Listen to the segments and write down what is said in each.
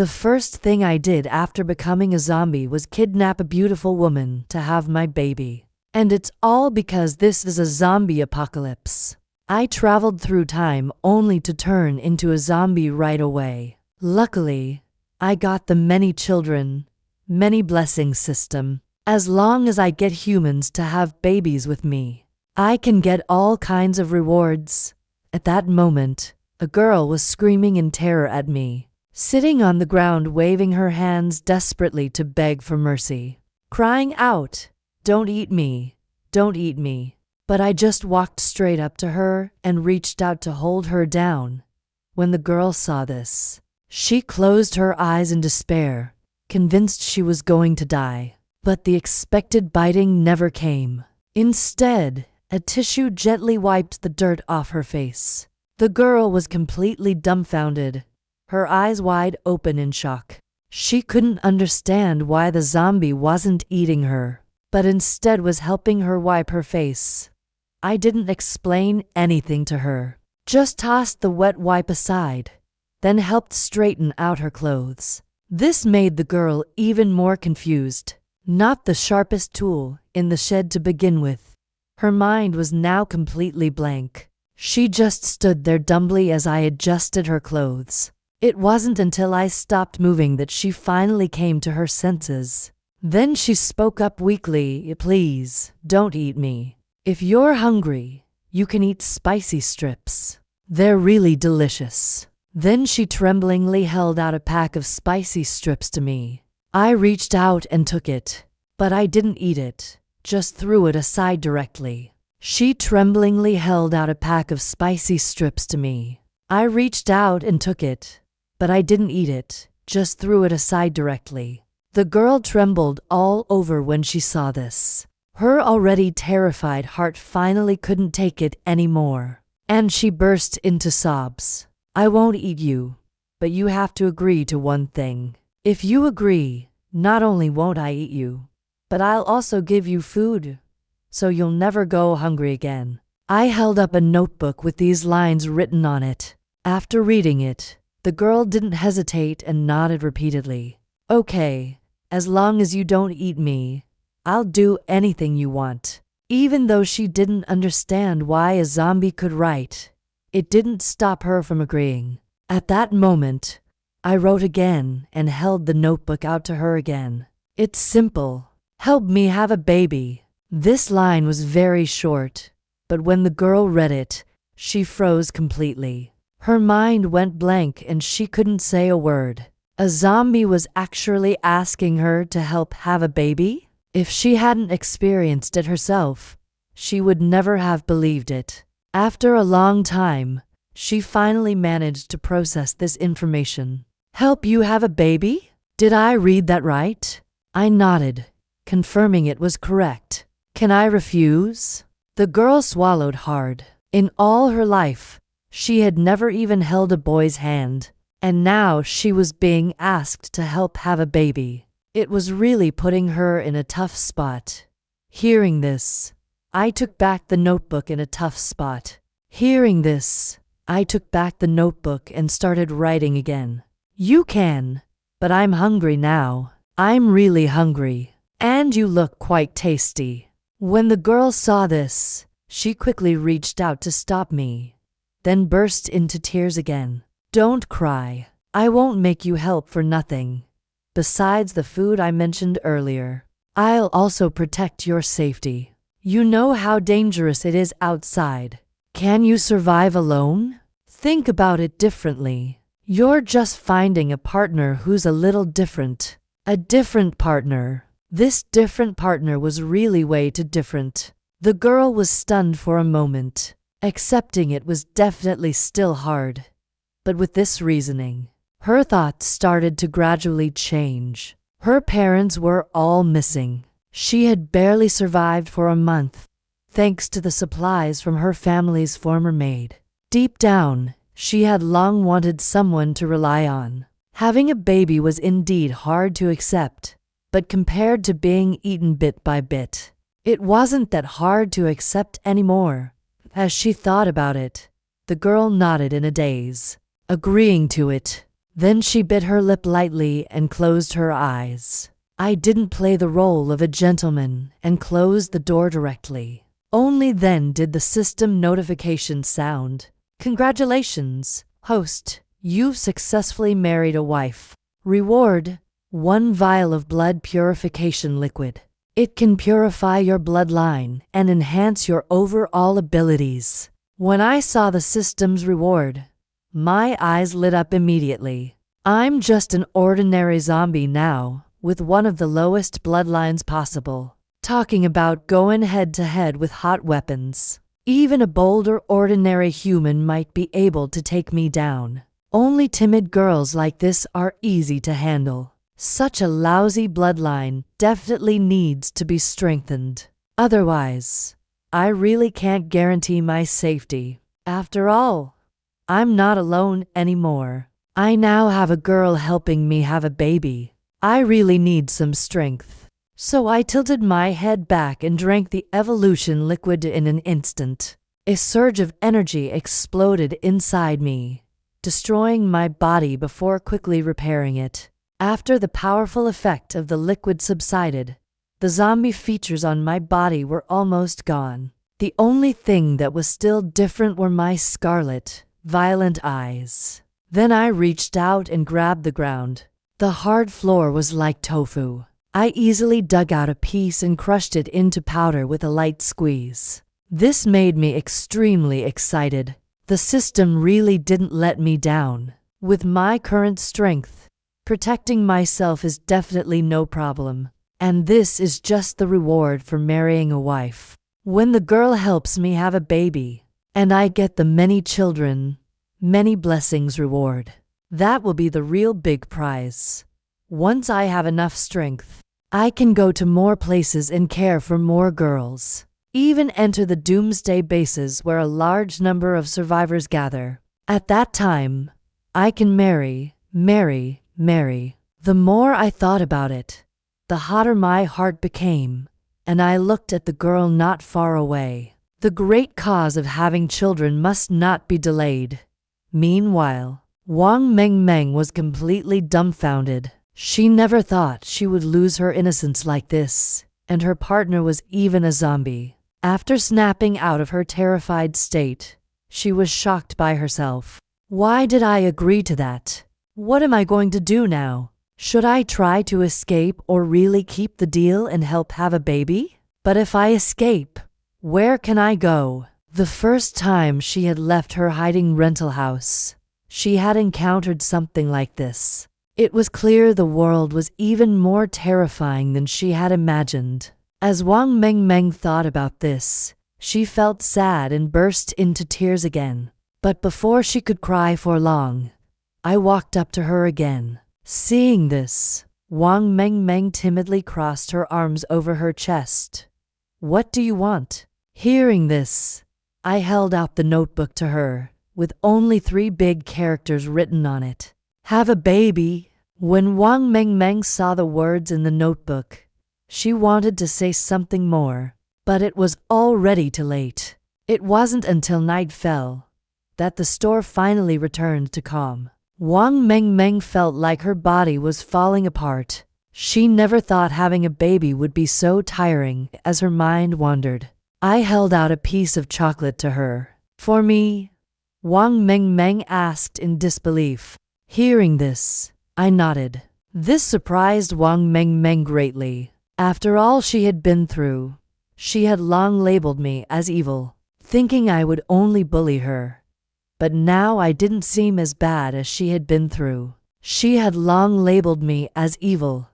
The first thing I did after becoming a zombie was kidnap a beautiful woman to have my baby. And it's all because this is a zombie apocalypse. I traveled through time only to turn into a zombie right away. Luckily, I got the many children, many blessings system. As long as I get humans to have babies with me, I can get all kinds of rewards. At that moment, a girl was screaming in terror at me, sitting on the ground waving her hands desperately to beg for mercy, crying out, "Don't eat me, don't eat me." But I just walked straight up to her and reached out to hold her down. When the girl saw this, she closed her eyes in despair, convinced she was going to die. But the expected biting never came. Instead, a tissue gently wiped the dirt off her face. The girl was completely dumbfounded, her eyes wide open in shock. She couldn't understand why the zombie wasn't eating her, but instead was helping her wipe her face. I didn't explain anything to her, just tossed the wet wipe aside, then helped straighten out her clothes. This made the girl even more confused. Not the sharpest tool in the shed to begin with. Her mind was now completely blank. She just stood there dumbly as I adjusted her clothes. It wasn't until I stopped moving that she finally came to her senses. Then she spoke up weakly, "Please, don't eat me. If you're hungry, you can eat spicy strips. They're really delicious." Then she tremblingly held out a pack of spicy strips to me. I reached out and took it, but I didn't eat it, just threw it aside directly. She tremblingly held out a pack of spicy strips to me. I reached out and took it, but I didn't eat it, just threw it aside directly. The girl trembled all over when she saw this. Her already terrified heart finally couldn't take it anymore, and she burst into sobs. "I won't eat you, but you have to agree to one thing. If you agree, not only won't I eat you, but I'll also give you food, so you'll never go hungry again." I held up a notebook with these lines written on it. After reading it, the girl didn't hesitate and nodded repeatedly. "Okay, as long as you don't eat me, I'll do anything you want." Even though she didn't understand why a zombie could write, it didn't stop her from agreeing. At that moment, I wrote again and held the notebook out to her again. "It's simple. Help me have a baby." This line was very short, but when the girl read it, she froze completely. Her mind went blank and she couldn't say a word. A zombie was actually asking her to help have a baby? If she hadn't experienced it herself, she would never have believed it. After a long time, she finally managed to process this information. "Help you have a baby? Did I read that right?" I nodded, confirming it was correct. "Can I refuse?" The girl swallowed hard. In all her life, she had never even held a boy's hand, and now she was being asked to help have a baby. It was really putting her in a tough spot. Hearing this, I took back the notebook in a tough spot. Hearing this, I took back the notebook and started writing again. "You can, but I'm hungry now. I'm really hungry. And you look quite tasty." When the girl saw this, she quickly reached out to stop me, then burst into tears again. "Don't cry. I won't make you help for nothing. Besides the food I mentioned earlier, I'll also protect your safety. You know how dangerous it is outside. Can you survive alone? Think about it differently. You're just finding a partner who's a little different. A different partner." This different partner was really way too different. The girl was stunned for a moment. Accepting it was definitely still hard. But with this reasoning, her thoughts started to gradually change. Her parents were all missing. She had barely survived for a month, thanks to the supplies from her family's former maid. Deep down, she had long wanted someone to rely on. Having a baby was indeed hard to accept, but compared to being eaten bit by bit, it wasn't that hard to accept anymore. As she thought about it, the girl nodded in a daze, agreeing to it. Then she bit her lip lightly and closed her eyes. I didn't play the role of a gentleman and closed the door directly. Only then did the system notification sound. Congratulations, host. You've successfully married a wife. Reward: 1 vial of blood purification liquid. It can purify your bloodline and enhance your overall abilities. When I saw the system's reward, my eyes lit up immediately. I'm just an ordinary zombie now, with one of the lowest bloodlines possible. Talking about going head to head with hot weapons. Even a bolder ordinary human might be able to take me down. Only timid girls like this are easy to handle. Such a lousy bloodline definitely needs to be strengthened. Otherwise, I really can't guarantee my safety. After all, I'm not alone anymore. I now have a girl helping me have a baby. I really need some strength. So I tilted my head back and drank the evolution liquid in an instant. A surge of energy exploded inside me, destroying my body before quickly repairing it. After the powerful effect of the liquid subsided, the zombie features on my body were almost gone. The only thing that was still different were my scarlet, violent eyes. Then I reached out and grabbed the ground. The hard floor was like tofu. I easily dug out a piece and crushed it into powder with a light squeeze. This made me extremely excited. The system really didn't let me down. With my current strength, protecting myself is definitely no problem. And this is just the reward for marrying a wife. When the girl helps me have a baby, and I get the many children, many blessings reward. That will be the real big prize. Once I have enough strength, I can go to more places and care for more girls. Even enter the doomsday bases where a large number of survivors gather. At that time, I can marry. The more I thought about it, the hotter my heart became, and I looked at the girl not far away. The great cause of having children must not be delayed. Meanwhile, Wang Mengmeng was completely dumbfounded. She never thought she would lose her innocence like this, and her partner was even a zombie. After snapping out of her terrified state, she was shocked by herself. Why did I agree to that? What am I going to do now? Should I try to escape or really keep the deal and help have a baby? But if I escape, where can I go? The first time she had left her hiding rental house, she had encountered something like this. It was clear the world was even more terrifying than she had imagined. As Wang Mengmeng thought about this, she felt sad and burst into tears again. But before she could cry for long, I walked up to her again. Seeing this, Wang Mengmeng timidly crossed her arms over her chest. What do you want? Hearing this, I held out the notebook to her, with only 3 big characters written on it. Have a baby. When Wang Mengmeng saw the words in the notebook, she wanted to say something more, but it was already too late. It wasn't until night fell that the store finally returned to calm. Wang Mengmeng felt like her body was falling apart. She never thought having a baby would be so tiring. As her mind wandered, I held out a piece of chocolate to her. For me? Wang Mengmeng asked in disbelief. Hearing this, I nodded. This surprised Wang Mengmeng greatly. After all she had been through, she had long labeled me as evil, thinking I would only bully her. But now I didn't seem as bad as she had been through. She had long labeled me as evil,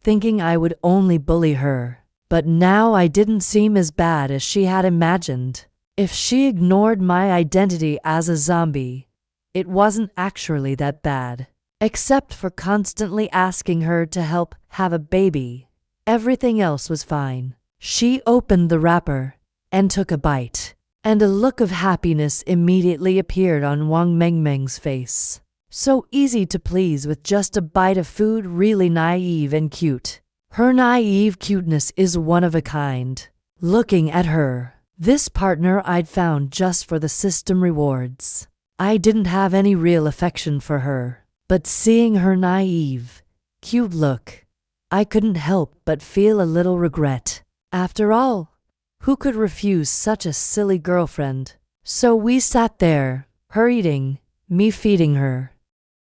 thinking I would only bully her. But now I didn't seem as bad as she had imagined. If she ignored my identity as a zombie, it wasn't actually that bad. Except for constantly asking her to help have a baby, everything else was fine. She opened the wrapper and took a bite, and a look of happiness immediately appeared on Wang Mengmeng's face. So easy to please with just a bite of food, really naive and cute. Her naive cuteness is one of a kind. Looking at her, this partner I'd found just for the system rewards. I didn't have any real affection for her. But seeing her naive, cute look, I couldn't help but feel a little regret. After all, who could refuse such a silly girlfriend? So we sat there, her eating, me feeding her.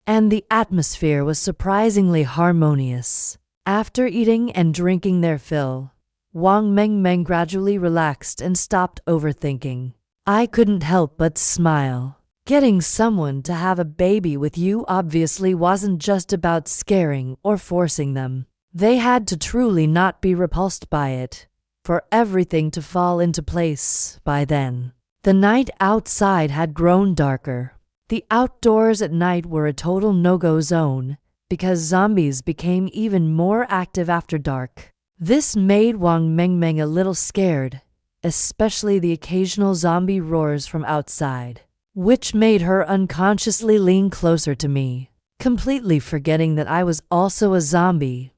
And the atmosphere was surprisingly harmonious. After eating and drinking their fill, Wang Mengmeng gradually relaxed and stopped overthinking. I couldn't help but smile. Getting someone to have a baby with you obviously wasn't just about scaring or forcing them. They had to truly not be repulsed by it, for everything to fall into place by then. The night outside had grown darker. The outdoors at night were a total no-go zone, because zombies became even more active after dark. This made Wang Mengmeng a little scared, especially the occasional zombie roars from outside, which made her unconsciously lean closer to me, completely forgetting that I was also a zombie.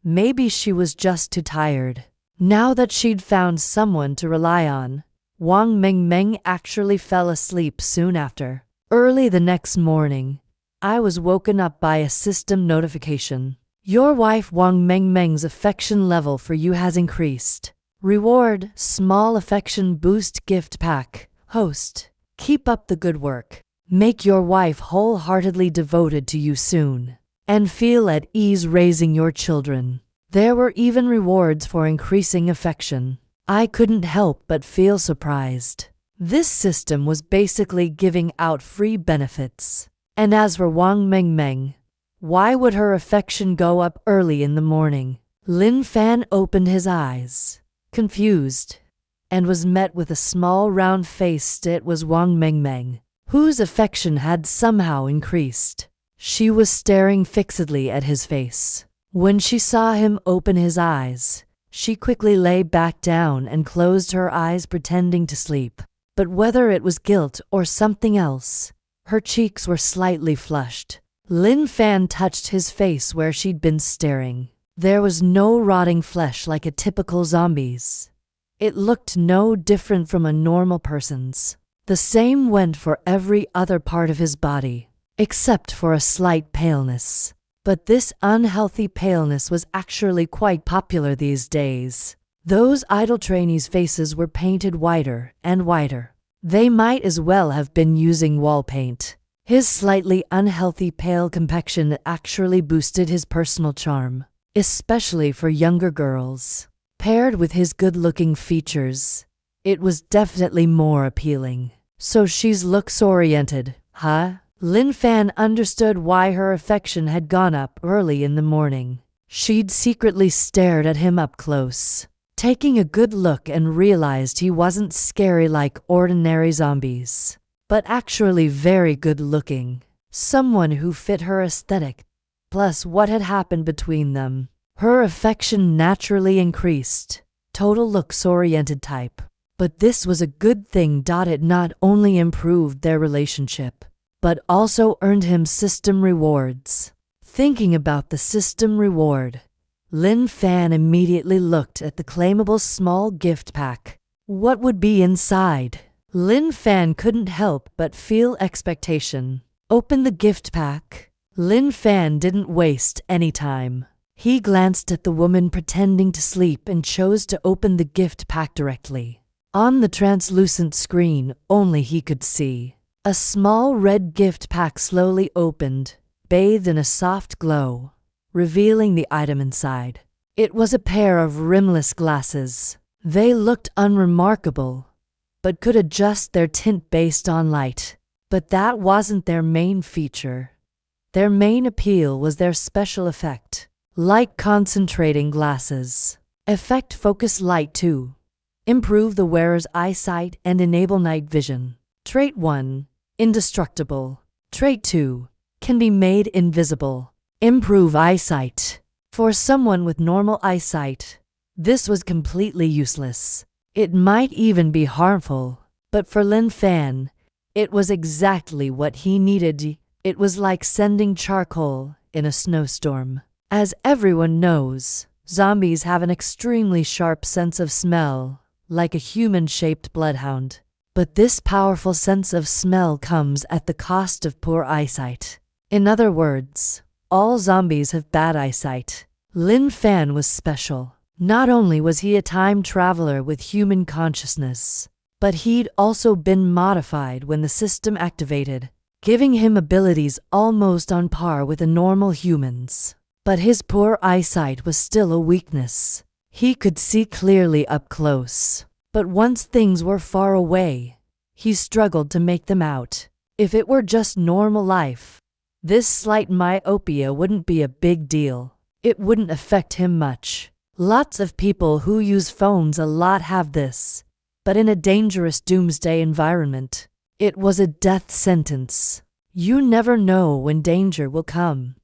Maybe she was just too tired. Now that she'd found someone to rely on, Wang Mengmeng actually fell asleep soon after. Early the next morning, I was woken up by a system notification. Your wife Wang Mengmeng's affection level for you has increased. Reward, small affection boost gift pack. Host, keep up the good work. Make your wife wholeheartedly devoted to you soon, and feel at ease raising your children. There were even rewards for increasing affection. I couldn't help but feel surprised. This system was basically giving out free benefits. And as for Wang Mengmeng, why would her affection go up early in the morning? Lin Fan opened his eyes, confused, and was met with a small round face. It was Wang Mengmeng, whose affection had somehow increased. She was staring fixedly at his face. When she saw him open his eyes, she quickly lay back down and closed her eyes, pretending to sleep. But whether it was guilt or something else, her cheeks were slightly flushed. Lin Fan touched his face where she'd been staring. There was no rotting flesh like a typical zombie's. It looked no different from a normal person's. The same went for every other part of his body, except for a slight paleness. But this unhealthy paleness was actually quite popular these days. Those idle trainees' faces were painted whiter and whiter. They might as well have been using wall paint. His slightly unhealthy pale complexion actually boosted his personal charm, especially for younger girls. Paired with his good-looking features, it was definitely more appealing. So she's looks-oriented, huh? Lin Fan understood why her affection had gone up early in the morning. She'd secretly stared at him up close, taking a good look, and realized he wasn't scary like ordinary zombies, but actually very good looking. Someone who fit her aesthetic. Plus what had happened between them, her affection naturally increased. Total looks-oriented type. But this was a good thing. It not only improved their relationship, but also earned him system rewards. Thinking about the system reward, Lin Fan immediately looked at the claimable small gift pack. What would be inside? Lin Fan couldn't help but feel expectation. Open the gift pack. Lin Fan didn't waste any time. He glanced at the woman pretending to sleep and chose to open the gift pack directly. On the translucent screen, only he could see. A small red gift pack slowly opened, bathed in a soft glow, revealing the item inside. It was a pair of rimless glasses. They looked unremarkable, but could adjust their tint based on light. But that wasn't their main feature. Their main appeal was their special effect. Light concentrating glasses. Effect focus light 2. Improve the wearer's eyesight and enable night vision. Trait 1. Indestructible. Trait 2. Can be made invisible. Improve eyesight. For someone with normal eyesight, this was completely useless. It might even be harmful. But for Lin Fan, it was exactly what he needed. It was like sending charcoal in a snowstorm. As everyone knows, zombies have an extremely sharp sense of smell, like a human-shaped bloodhound. But this powerful sense of smell comes at the cost of poor eyesight. In other words, all zombies have bad eyesight. Lin Fan was special. Not only was he a time traveler with human consciousness, but he'd also been modified when the system activated, giving him abilities almost on par with the normal humans. But his poor eyesight was still a weakness. He could see clearly up close, but once things were far away, he struggled to make them out. If it were just normal life, this slight myopia wouldn't be a big deal. It wouldn't affect him much. Lots of people who use phones a lot have this, but in a dangerous doomsday environment, it was a death sentence. You never know when danger will come.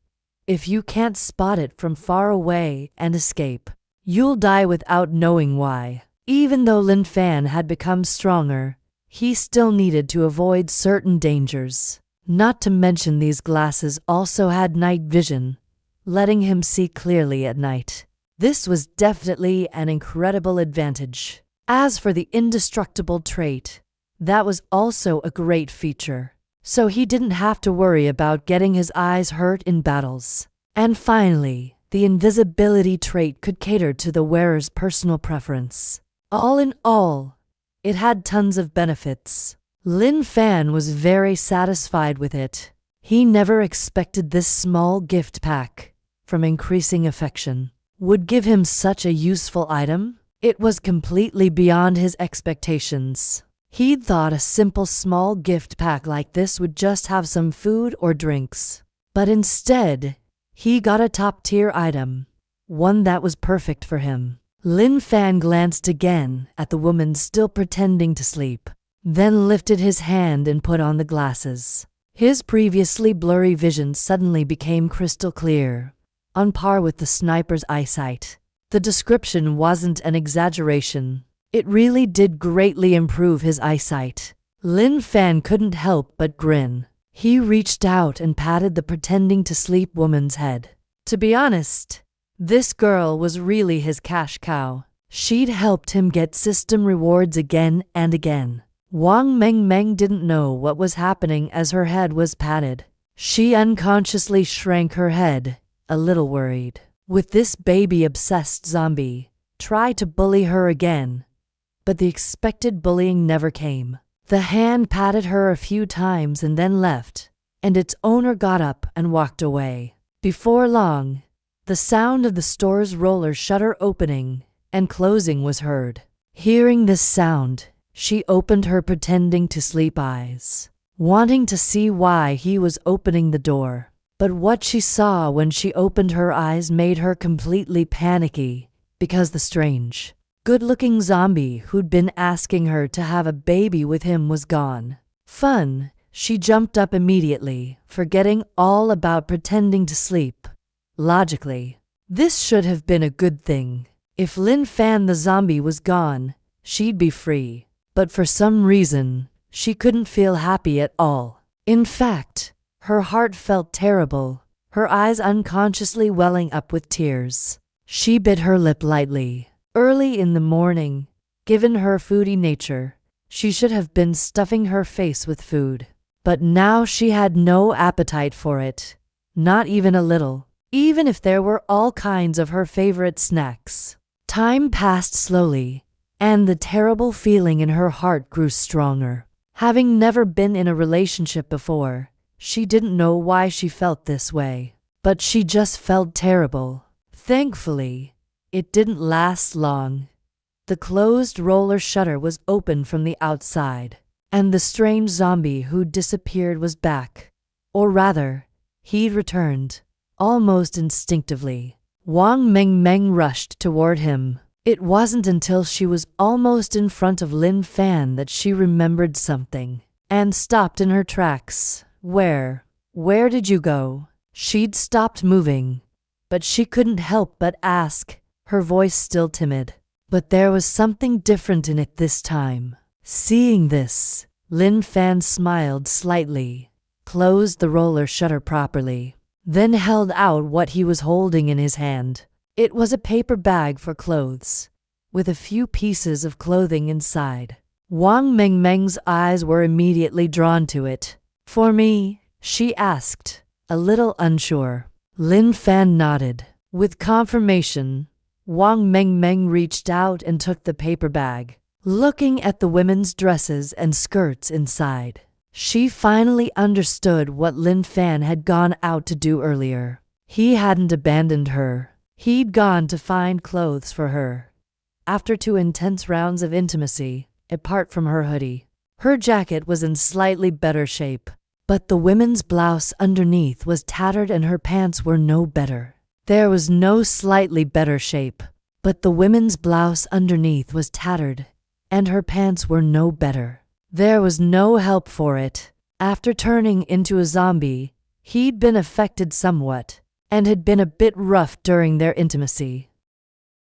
If you can't spot it from far away and escape, you'll die without knowing why. Even though Lin Fan had become stronger, he still needed to avoid certain dangers. Not to mention these glasses also had night vision, letting him see clearly at night. This was definitely an incredible advantage. As for the indestructible trait, that was also a great feature, so he didn't have to worry about getting his eyes hurt in battles. And finally, the invisibility trait could cater to the wearer's personal preference. All in all, it had tons of benefits. Lin Fan was very satisfied with it. He never expected this small gift pack, from increasing affection, would give him such a useful item. It was completely beyond his expectations. He'd thought a simple small gift pack like this would just have some food or drinks. But instead, he got a top-tier item, one that was perfect for him. Lin Fan glanced again at the woman still pretending to sleep, then lifted his hand and put on the glasses. His previously blurry vision suddenly became crystal clear, on par with the sniper's eyesight. The description wasn't an exaggeration. It really did greatly improve his eyesight. Lin Fan couldn't help but grin. He reached out and patted the pretending to sleep woman's head. To be honest, this girl was really his cash cow. She'd helped him get system rewards again and again. Wang Meng didn't know what was happening as her head was patted. She unconsciously shrank her head, a little worried. With this baby-obsessed zombie, try to bully her again. But the expected bullying never came. The hand patted her a few times and then left, and its owner got up and walked away. Before long, the sound of the store's roller shutter opening and closing was heard. Hearing this sound, she opened her pretending to sleep eyes, wanting to see why he was opening the door. But what she saw when she opened her eyes made her completely panicky, because the strange, good-looking zombie who'd been asking her to have a baby with him was gone. Fun, she jumped up immediately, forgetting all about pretending to sleep. Logically, this should have been a good thing. If Lin Fan the zombie was gone, she'd be free. But for some reason, she couldn't feel happy at all. In fact, her heart felt terrible, her eyes unconsciously welling up with tears. She bit her lip lightly. Early in the morning, given her foodie nature, she should have been stuffing her face with food. But now she had no appetite for it, not even a little, even if there were all kinds of her favorite snacks. Time passed slowly, and the terrible feeling in her heart grew stronger. Having never been in a relationship before, she didn't know why she felt this way, but she just felt terrible. Thankfully, it didn't last long. The closed roller shutter was open from the outside, and the strange zombie who'd disappeared was back. Or rather, he'd returned, almost instinctively. Wang Meng rushed toward him. It wasn't until she was almost in front of Lin Fan that she remembered something, and stopped in her tracks. Where did you go? She'd stopped moving, but she couldn't help but ask, her voice still timid. But there was something different in it this time. Seeing this, Lin Fan smiled slightly, closed the roller shutter properly, then held out what he was holding in his hand. It was a paper bag for clothes, with a few pieces of clothing inside. Wang Meng's eyes were immediately drawn to it. For me? She asked, a little unsure. Lin Fan nodded. With confirmation, Wang Mengmeng reached out and took the paper bag. Looking at the women's dresses and skirts inside, she finally understood what Lin Fan had gone out to do earlier. He hadn't abandoned her. He'd gone to find clothes for her. After 2 intense rounds of intimacy, apart from her hoodie, her jacket was in slightly better shape, but the women's blouse underneath was tattered and her pants were no better. There was no slightly better shape, but the women's blouse underneath was tattered and her pants were no better. There was no help for it. After turning into a zombie, he'd been affected somewhat and had been a bit rough during their intimacy.